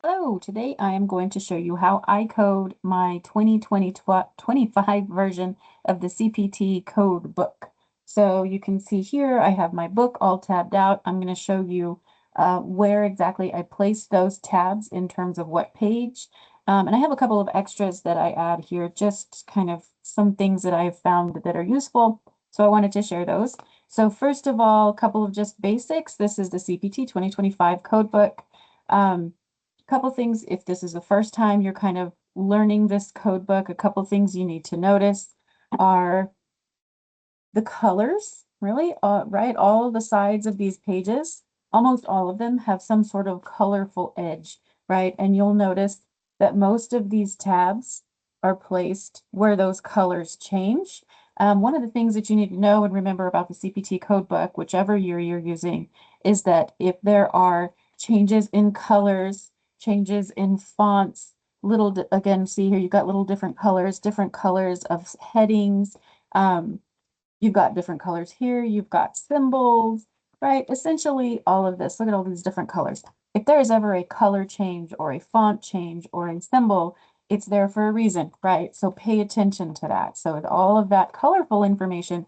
Hello, today I am going to show you how I code my 2025 version of the CPT Code Book. So you can see here I have my book all tabbed out. I'm going to show you where exactly I place those tabs in terms of what page. And I have a couple of extras that I add here, just kind of some things that I've found that are useful. So I wanted to share those. So first of all, a couple of just basics. This is the CPT 2025 Code Book. Couple things, if this is the first time you're kind of learning this code book, a couple things you need to notice are the colors, really, right? All the sides of these pages, almost all of them have some sort of colorful edge, right? And you'll notice that most of these tabs are placed where those colors change. One of the things that you need to know and remember about the CPT code book, whichever year you're using, is that if there are changes in colors, changes in fonts, again, see here, you've got little different colors of headings. You've got different colors here. You've got symbols, right? Essentially all of this. Look at all these different colors. If there is ever a color change or a font change or a symbol, it's there for a reason, right? So pay attention to that. So all of that colorful information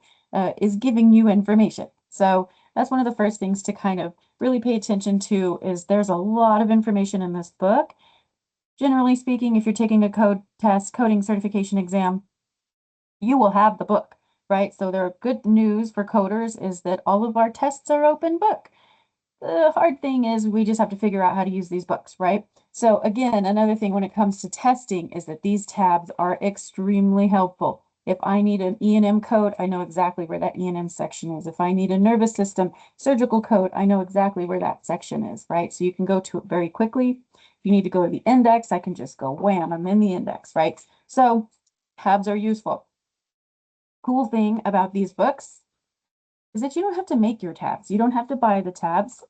is giving you information. So that's one of the first things to kind of really pay attention to is there's a lot of information in this book. Generally speaking, if you're taking a code test, coding certification exam, you will have the book, right? So there are good news for coders is that all of our tests are open book. The hard thing is we just have to figure out how to use these books, right? So again, another thing when it comes to testing is that these tabs are extremely helpful. If I need an E&M code, I know exactly where that E&M section is. If I need a nervous system surgical code, I know exactly where that section is, right? So you can go to it very quickly. If you need to go to the index, I can just go wham, I'm in the index, right? So tabs are useful. Cool thing about these books is that you don't have to make your tabs. You don't have to buy the tabs.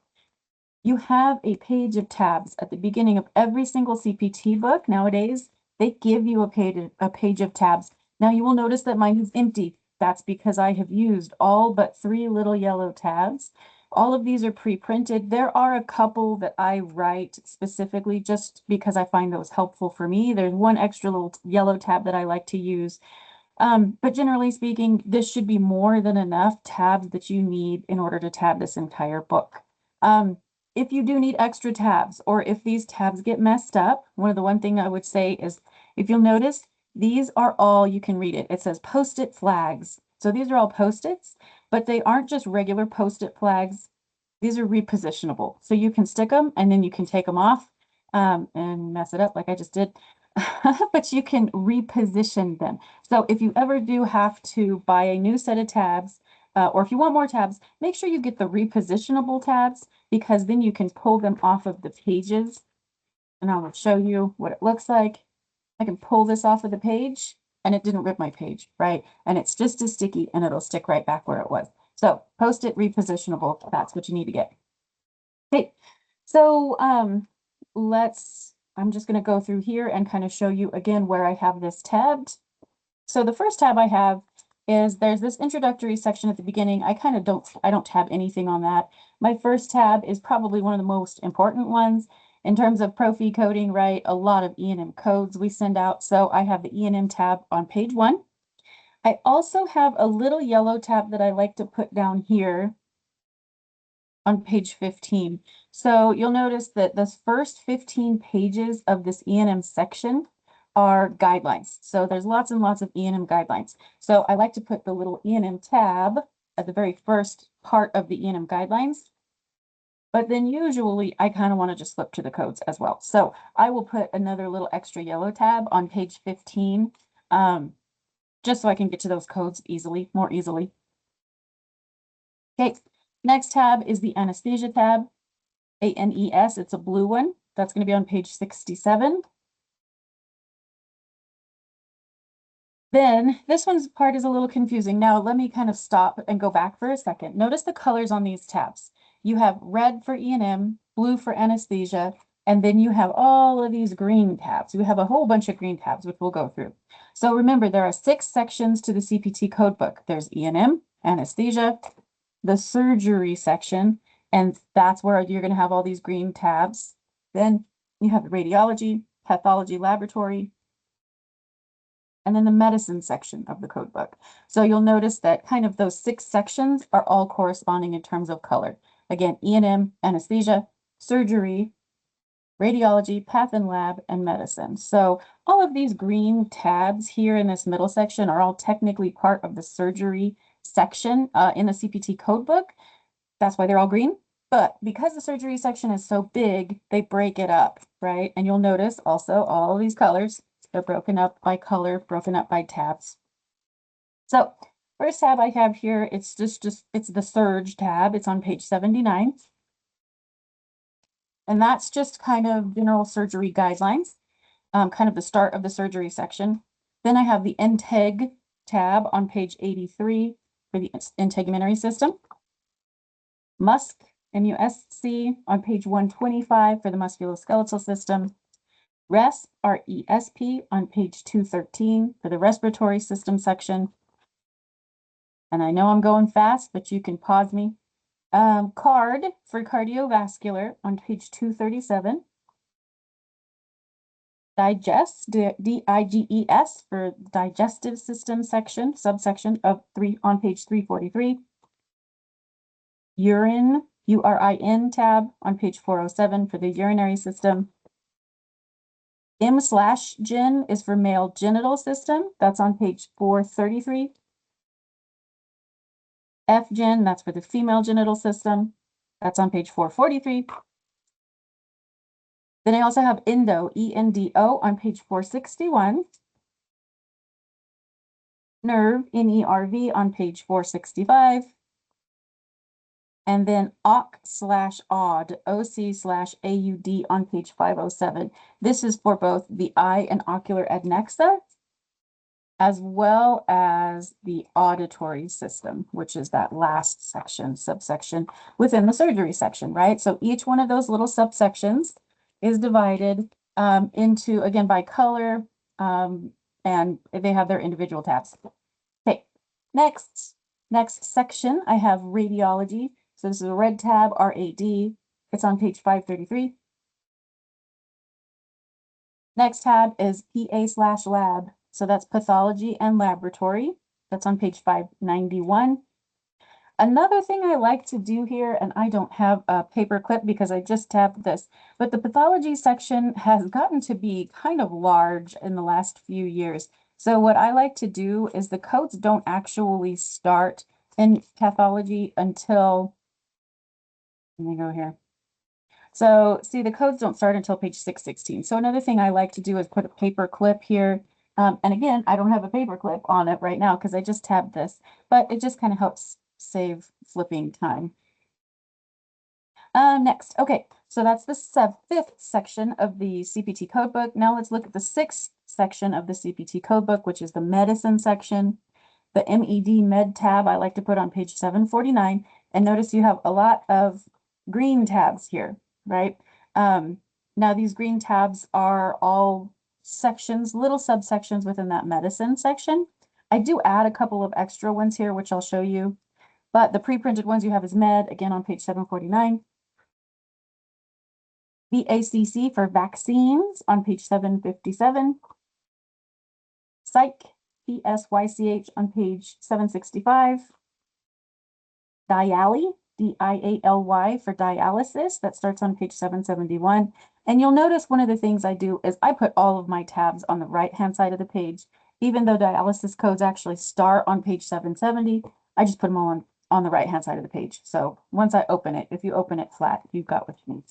You have a page of tabs at the beginning of every single CPT book nowadays. They give you a page of tabs. Now you will notice that mine is empty. That's because I have used all but 3 little yellow tabs. All of these are pre-printed. There are a couple that I write specifically just because I find those helpful for me. There's one extra little yellow tab that I like to use. But generally speaking, this should be more than enough tabs that you need in order to tab this entire book. If you do need extra tabs or if these tabs get messed up, one thing I would say is if you'll notice, these are all, you can read it. It says post-it flags. So these are all post-its, but they aren't just regular post-it flags. These are repositionable. So you can stick them and then you can take them off and mess it up like I just did. But you can reposition them. So if you ever do have to buy a new set of tabs, or if you want more tabs, make sure you get the repositionable tabs because then you can pull them off of the pages. And I will show you what it looks like. I can pull this off of the page and it didn't rip my page, right? And it's just as sticky and it'll stick right back where it was. So post-it repositionable, that's what you need to get. Okay, so I'm just going to go through here and kind of show you again where I have this tabbed. So the first tab I have is there's this introductory section at the beginning. I don't tab anything on that. My first tab is probably one of the most important ones in terms of Profi coding, right? A lot of E&M codes we send out. So I have the E&M tab on page 1. I also have a little yellow tab that I like to put down here on page 15. So you'll notice that the first 15 pages of this E&M section are guidelines. So there's lots and lots of E&M guidelines. So I like to put the little E&M tab at the very first part of the E&M guidelines. But then usually I kind of want to just flip to the codes as well. So I will put another little extra yellow tab on page 15, just so I can get to those codes more easily. Okay, next tab is the anesthesia tab. ANES, it's a blue one. That's going to be on page 67. Then this one's part is a little confusing. Now let me kind of stop and go back for a second. Notice the colors on these tabs. You have red for E&M, blue for anesthesia, and then you have all of these green tabs. We have a whole bunch of green tabs, which we'll go through. So remember, there are 6 sections to the CPT code book. There's E&M, anesthesia, the surgery section, and that's where you're going to have all these green tabs. Then You have the radiology, pathology laboratory, and then the medicine section of the code book. So you'll notice that kind of those 6 sections are all corresponding in terms of color. Again, E&M, anesthesia, surgery, radiology, path and lab, and medicine. So all of these green tabs here in this middle section are all technically part of the surgery section in the CPT code book. That's why they're all green. But because the surgery section is so big, they break it up, right? And you'll notice also all of these colors, they're broken up by color, broken up by tabs. So first tab I have here, it's it's the surge tab. It's on page 79. And that's just kind of general surgery guidelines, kind of the start of the surgery section. Then I have the INTEG tab on page 83 for the integumentary system. MUSC, MUSC on page 125 for the musculoskeletal system. RESP, RESP on page 213 for the respiratory system section. And I know I'm going fast, but you can pause me. CARD for cardiovascular on page 237. Digest, D-I-G-E-S for digestive system section, subsection of 3 on page 343. Urine, URIN tab on page 407 for the urinary system. M/Gen is for male genital system. That's on page 433. FGen, that's for the female genital system. That's on page 443. Then I also have endo, E-N-D-O on page 461. Nerve, N-E-R-V on page 465. And then OC/AUD, OC/AUD on page 507. This is for both the eye and ocular adnexa, as well as the auditory system, which is that last section, subsection within the surgery section, right? So each one of those little subsections is divided into, again, by color, and they have their individual tabs. Okay, next section, I have radiology. So this is a red tab, RAD. It's on page 533. Next tab is PA/lab. So that's pathology and laboratory. That's on page 591. Another thing I like to do here, and I don't have a paper clip because I just tabbed this, but the pathology section has gotten to be kind of large in the last few years. So what I like to do is the codes don't actually start in pathology until, let me go here. So see, the codes don't start until page 616. So another thing I like to do is put a paper clip here. And again, I don't have a paper clip on it right now because I just tabbed this, but it just kind of helps save flipping time. Next, okay, so that's the 5th section of the CPT code book. Now let's look at the 6th section of the CPT code book, which is the medicine section. The MED med tab I like to put on page 749. And notice you have a lot of green tabs here, right? Now these green tabs are all sections, little subsections within that medicine section. I do add a couple of extra ones here, which I'll show you. But the pre-printed ones you have is med, again on page 749. VACC for vaccines on page 757. Psych, PSYCH on page 765. Dialy, D-I-A-L-Y for dialysis, that starts on page 771. And you'll notice one of the things I do is I put all of my tabs on the right-hand side of the page. Even though dialysis codes actually start on page 770, I just put them all on the right-hand side of the page. So once I open it, if you open it flat, you've got what you need.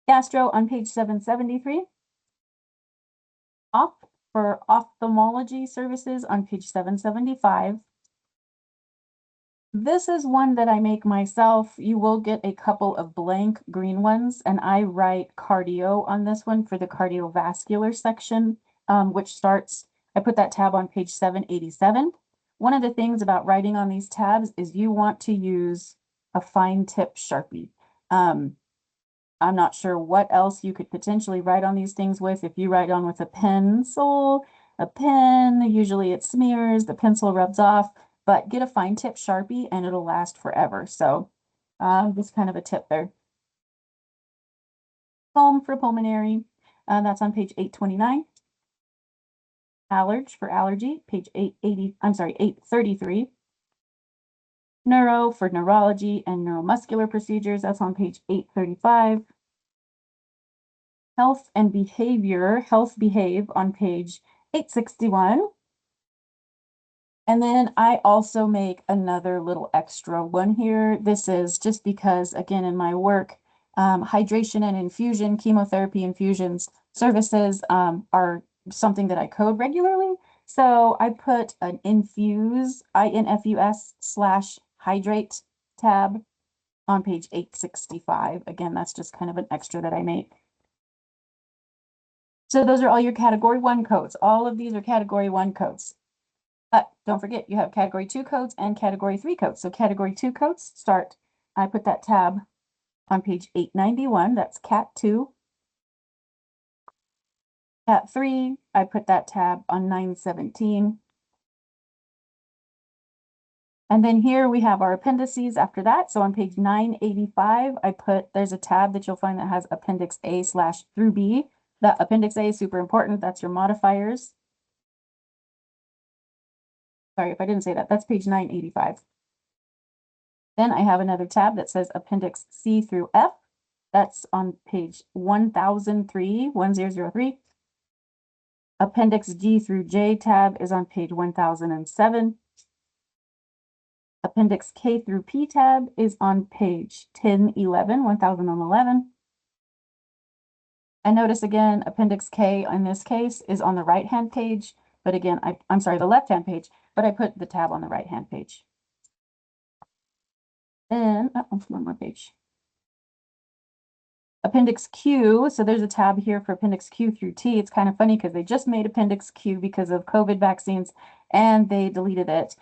Gastro on page 773. Op for ophthalmology services on page 775. This is one that I make myself. You will get a couple of blank green ones, and I write cardio on this one for the cardiovascular section, which starts, I put that tab on page 787. One of the things about writing on these tabs is you want to use a fine tip Sharpie. I'm not sure what else you could potentially write on these things with. If you write on with a pencil, a pen, usually it smears, the pencil rubs off, but get a fine tip Sharpie and it'll last forever. So just kind of a tip there. Pulm for pulmonary, that's on page 829. Allerg for allergy, page 880, I'm sorry, 833. Neuro for neurology and neuromuscular procedures, that's on page 835. Health and behavior, health behave on page 861. And then I also make another little extra one here. This is just because, again, in my work, hydration and infusion, chemotherapy infusions services are something that I code regularly. So I put an infuse, INFUS/hydrate tab on page 865. Again, that's just kind of an extra that I make. So those are all your category 1 codes. All of these are category 1 codes. But don't forget, you have category 2 codes and category 3 codes. So category 2 codes start, I put that tab on page 891, that's Cat 2. Cat 3, I put that tab on 917. And then here we have our appendices after that. So on page 985, there's a tab that you'll find that has Appendix A/through B. That Appendix A is super important. That's your modifiers. Sorry if I didn't say that. That's page 985. Then I have another tab that says Appendix C through F. That's on page 1003. Appendix G through J tab is on page 1007. Appendix K through P tab is on page 1011. And notice again, Appendix K in this case is on the right-hand page, but again, I'm sorry, the left-hand page, but I put the tab on the right-hand page. Then, one more page. Appendix Q, so there's a tab here for Appendix Q through T. It's kind of funny because they just made Appendix Q because of COVID vaccines, and they deleted it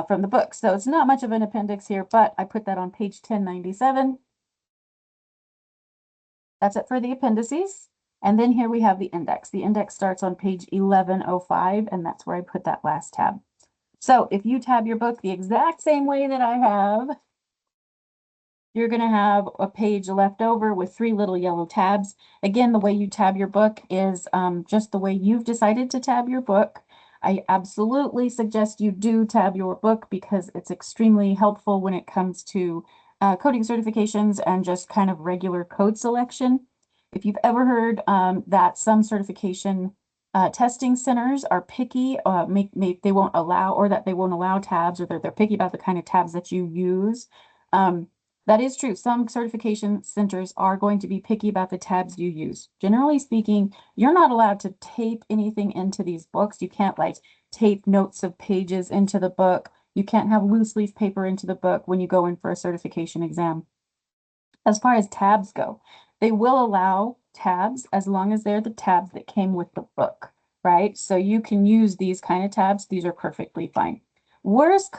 from the book. So it's not much of an appendix here, but I put that on page 1097. That's it for the appendices. And then here we have the index. The index starts on page 1105, and that's where I put that last tab. So if you tab your book the exact same way that I have, you're going to have a page left over with 3 little yellow tabs. Again, the way you tab your book is just the way you've decided to tab your book. I absolutely suggest you do tab your book because it's extremely helpful when it comes to coding certifications and just kind of regular code selection. If you've ever heard that some certification testing centers are picky, they won't allow, or that they won't allow tabs, or they're picky about the kind of tabs that you use. That is true. Some certification centers are going to be picky about the tabs you use. Generally speaking, you're not allowed to tape anything into these books. You can't like tape notes of pages into the book. You can't have loose leaf paper into the book when you go in for a certification exam. As far as tabs go, they will allow tabs as long as they're the tabs that came with the book, right? So you can use these kind of tabs. These are perfectly fine. Worst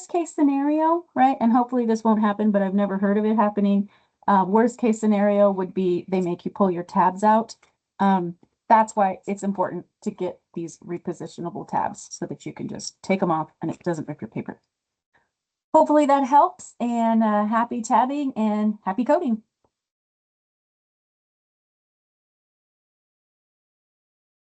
case scenario, right? And hopefully this won't happen, but I've never heard of it happening. Worst case scenario would be they make you pull your tabs out. That's why it's important to get these repositionable tabs so that you can just take them off and it doesn't rip your paper. Hopefully that helps, and happy tabbing and happy coding.